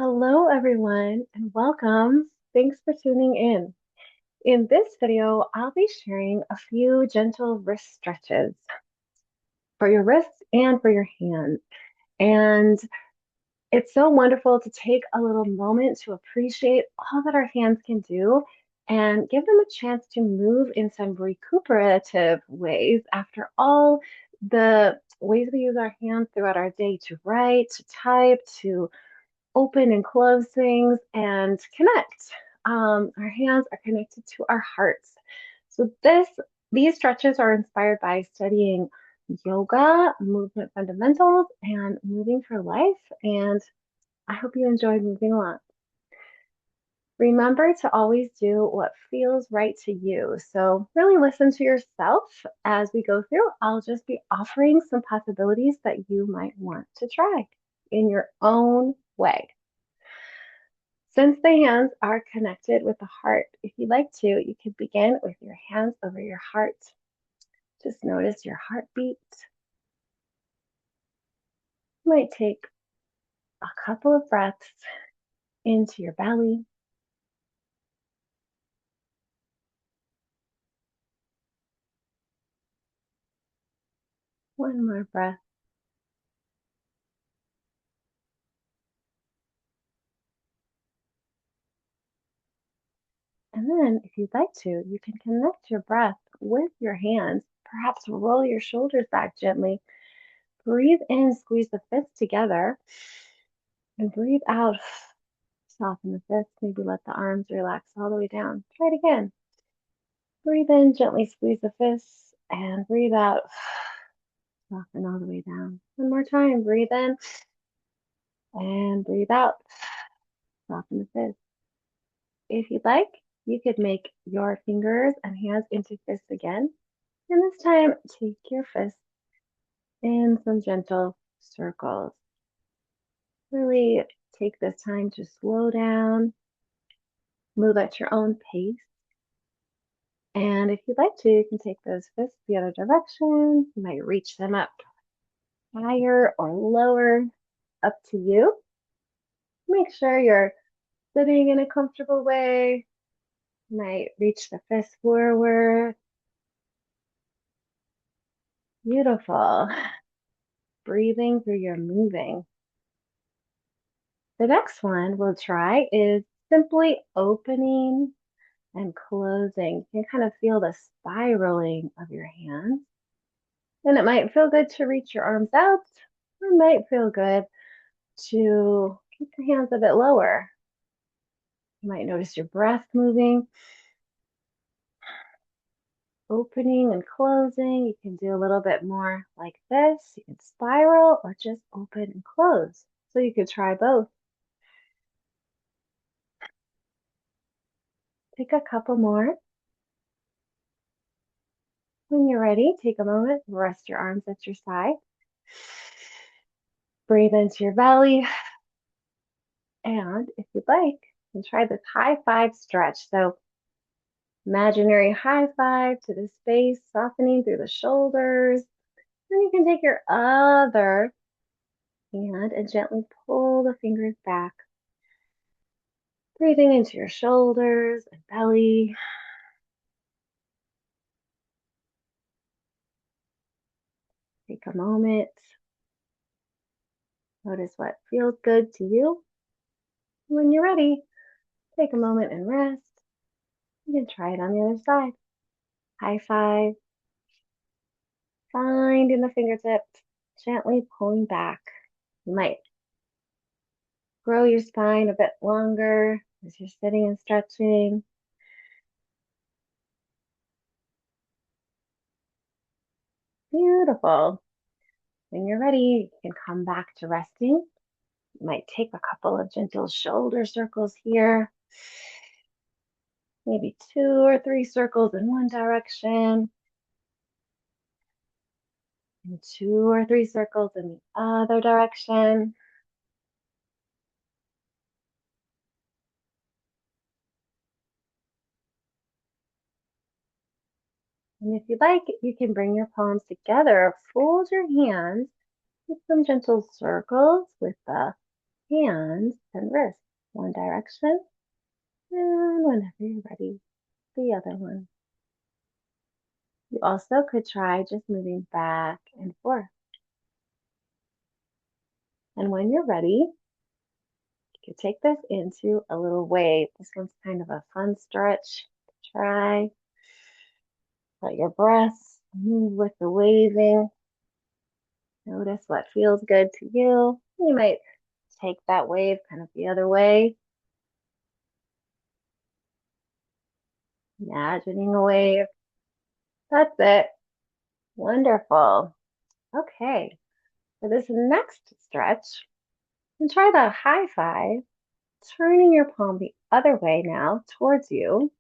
Hello, everyone, and welcome. Thanks for tuning in. In this video, I'll be sharing a few gentle wrist stretches for your wrists and for your hands. And it's so wonderful to take a little moment to appreciate all that our hands can do and give them a chance to move in some recuperative ways after all the ways we use our hands throughout our day to write, to type, to open and close things and connect. Our hands are connected to our hearts. So these stretches are inspired by studying yoga, movement fundamentals, and moving for life. And I hope you enjoyed moving along. Remember to always do what feels right to you. So really listen to yourself as we go through. I'll just be offering some possibilities that you might want to try in your own way. Since the hands are connected with the heart, if you'd like to, you could begin with your hands over your heart. Just notice your heartbeat. You might take a couple of breaths into your belly. One more breath. And then, if you'd like to, you can connect your breath with your hands. Perhaps roll your shoulders back gently. Breathe in, squeeze the fists together. And breathe out, soften the fists. Maybe let the arms relax all the way down. Try it again. Breathe in, gently squeeze the fists, and breathe out. Soften all the way down. One more time. Breathe in and breathe out. Soften the fists. If you'd like, you could make your fingers and hands into fists again. And this time, take your fists in some gentle circles. Really take this time to slow down, move at your own pace. And if you'd like to, you can take those fists the other direction. You might reach them up higher or lower, up to you. Make sure you're sitting in a comfortable way. You might reach the fist forward. Beautiful. Breathing through your moving. The next one we'll try is simply opening and closing. You can kind of feel the spiraling of your hands. And it might feel good to reach your arms out, or it might feel good to keep the hands a bit lower. You might notice your breath moving, opening and closing. You can do a little bit more like this. You can spiral or just open and close. So you could try both. Take a couple more. When you're ready, take a moment, rest your arms at your side. Breathe into your belly. And if you'd like, you can try this high five stretch. So imaginary high five to the space, softening through the shoulders. Then you can take your other hand and gently pull the fingers back. Breathing into your shoulders and belly. Take a moment. Notice what feels good to you. When you're ready, take a moment and rest. You can try it on the other side. High five. Finding the fingertips, gently pulling back. You might grow your spine a bit longer as you're sitting and stretching. Beautiful. When you're ready, you can come back to resting. You might take a couple of gentle shoulder circles here. Maybe 2 or 3 circles in one direction. And 2 or 3 circles in the other direction. And if you'd like, you can bring your palms together, fold your hands, with some gentle circles with the hands and wrists. One direction, and whenever you're ready, the other one. You also could try just moving back and forth. And when you're ready, you can take this into a little wave. This one's kind of a fun stretch. Try. Let your breath move with the waving. Notice what feels good to you. You might take that wave kind of the other way. Imagining a wave. That's it. Wonderful. Okay. For this next stretch, and try the high five, turning your palm the other way now towards you.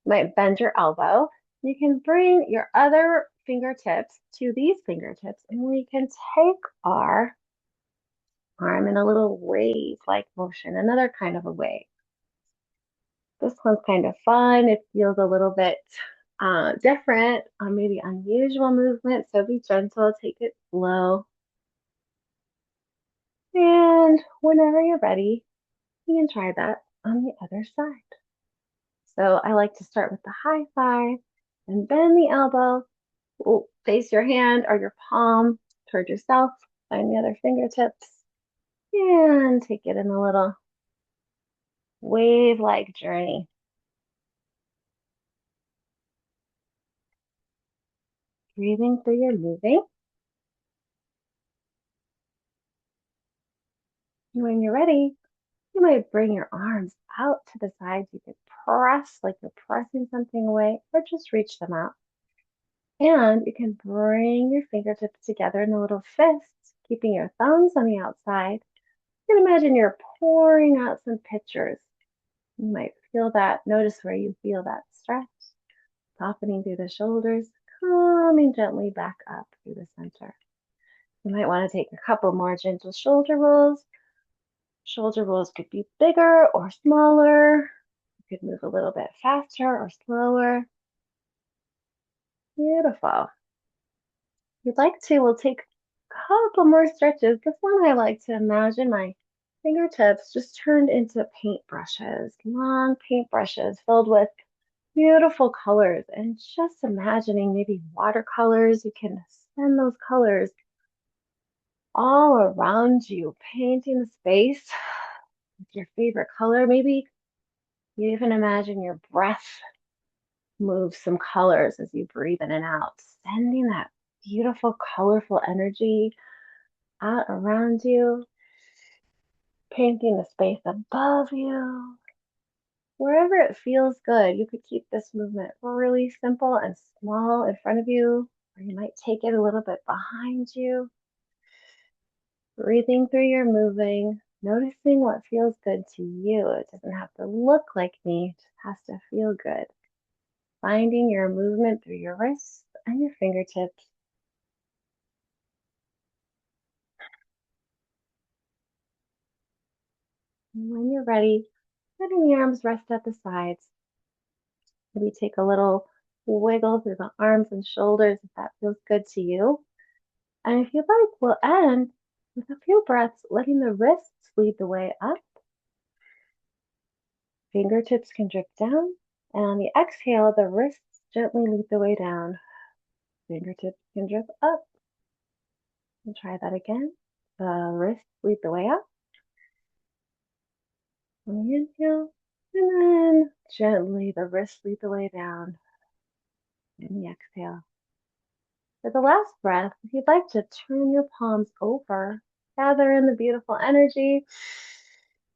You might bend your elbow. You can bring your other fingertips to these fingertips, and we can take our arm in a little wave-like motion, another kind of a wave. This one's kind of fun. It feels a little bit different, maybe unusual movement, so be gentle, take it slow. And whenever you're ready, you can try that on the other side. So I like to start with the high five and bend the elbow. Face your hand or your palm toward yourself, find the other fingertips, and take it in a little wave-like journey. Breathing through your moving. When you're ready, you might bring your arms out to the sides. You could press like you're pressing something away, or just reach them out. And you can bring your fingertips together in a little fist, keeping your thumbs on the outside. You can imagine you're pouring out some pictures. You might feel that, notice where you feel that stretch, softening through the shoulders, coming gently back up through the center. You might want to take a couple more gentle shoulder rolls. Shoulder rolls could be bigger or smaller. You could move a little bit faster or slower. Beautiful. If you'd like to, we'll take a couple more stretches. This one I like to imagine my fingertips just turned into paintbrushes, long paintbrushes filled with beautiful colors. And just imagining maybe watercolors, you can send those colors all around you, painting the space with your favorite color. Maybe you even imagine your breath moves some colors as you breathe in and out, sending that beautiful, colorful energy out around you, painting the space above you. Wherever it feels good, you could keep this movement really simple and small in front of you, or you might take it a little bit behind you. Breathing through your moving, noticing what feels good to you. It doesn't have to look like me, it just has to feel good. Finding your movement through your wrists and your fingertips. And when you're ready, letting the arms rest at the sides. Maybe take a little wiggle through the arms and shoulders if that feels good to you. And if you'd like, we'll end with a few breaths, letting the wrists lead the way up. Fingertips can drift down. And on the exhale, the wrists gently lead the way down. Fingertips can drift up. And try that again. The wrists lead the way up. On the inhale. And then gently the wrists lead the way down. And the exhale. For the last breath, if you'd like to turn your palms over, gather in the beautiful energy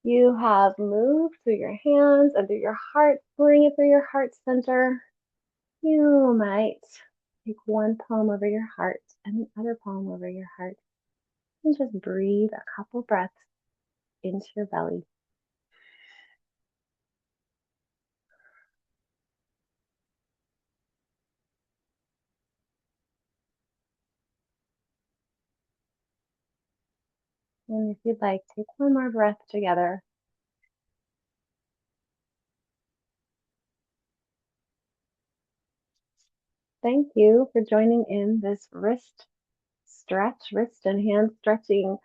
you have moved through your hands and through your heart, bring it through your heart center. You might take one palm over your heart and the other palm over your heart and just breathe a couple breaths into your belly. And if you'd like, take one more breath together. Thank you for joining in this wrist stretch, wrist and hand stretching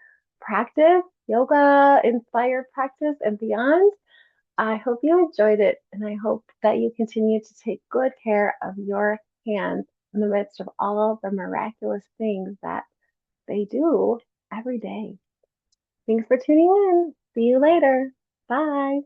practice, yoga inspired practice, and beyond. I hope you enjoyed it, and I hope that you continue to take good care of your hands in the midst of all the miraculous things that they do every day. Thanks for tuning in. See you later. Bye.